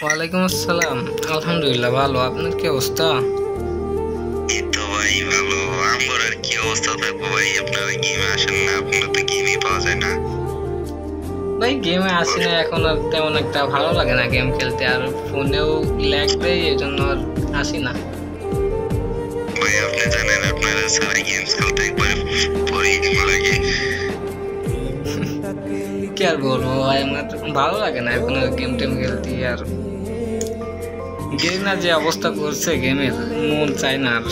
ওয়ালাইকুম আসসালাম। আলহামদুলিল্লাহ ভালো। আপনার কি অবস্থা? এই তো ভাই ভালো। আমার আর কি অবস্থা থাকবো ভাই, আপনারা গেমে আসেন না, আপনারা তো গেমই পাওয়া যায় না। ভাই গেমে আসি না এখন, আর তেমন একটা ভালো লাগে না গেম খেলতে, আর ফোনেও ল্যাগ দেয়, এই জন্য আর আসি না। ভাই আপনি জানেন আপনারা সারা গেমস খেলতে একবারে বোরিং লাগে। কি আর বলবো ভাই, আমার তো ভালো লাগে না এখন আর গেম টেম খেলতে। আর গেম না যে অবস্থা করছে গেমের, মন চায় না আর।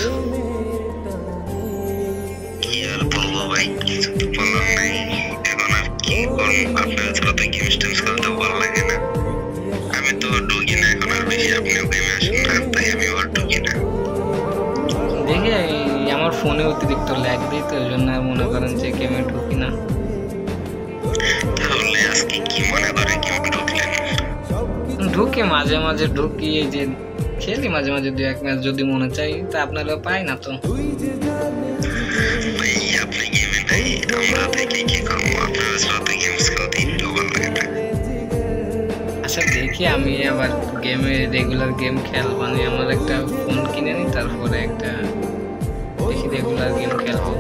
কি আর বলবো ভাই, কিছু তো বলার নাই। এখন আর কি করবো, আপনারা ছাড়া তো গেমস টেমস খেলতে ভালো লাগে না। আমি তো ঢুকি না এখন আর বেশি, আপনিও গেমে আসেন না, তাই আমি আর ঢুকি না। দেখি আমার ফোনে অতিরিক্ত ল্যাগ দিই, তো এই জন্য আর মনে করেন যে গেমে ঢুকি না। তাহলে আজকে কি মনে করে গেমে ঢুকলেন? ঢুকি মাঝে মাঝে, ঢুকি এই যে খেলি মাঝে মাঝে, দু এক ম্যাচ যদি মনে চাই, তা আপনারা পাই না তো। ভাই আপনি গেমে নাই, আমরা থেকে কি করবো, আপনারা ছাড়া তো গেমস খেলতে একটু ভালো লাগে না। আচ্ছা দেখি, আমি আবার গেমে রেগুলার গেম খেলবানি, আমার একটা ফোন কিনে নি, তারপরে একটা দেখি রেগুলার গেম খেলবো।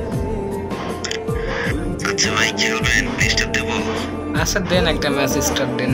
আচ্ছা ভাই খেলবেন, ডিস্টার্ব দেবো? আচ্ছা দেন, একটা ম্যাচ স্টার্ট দেন।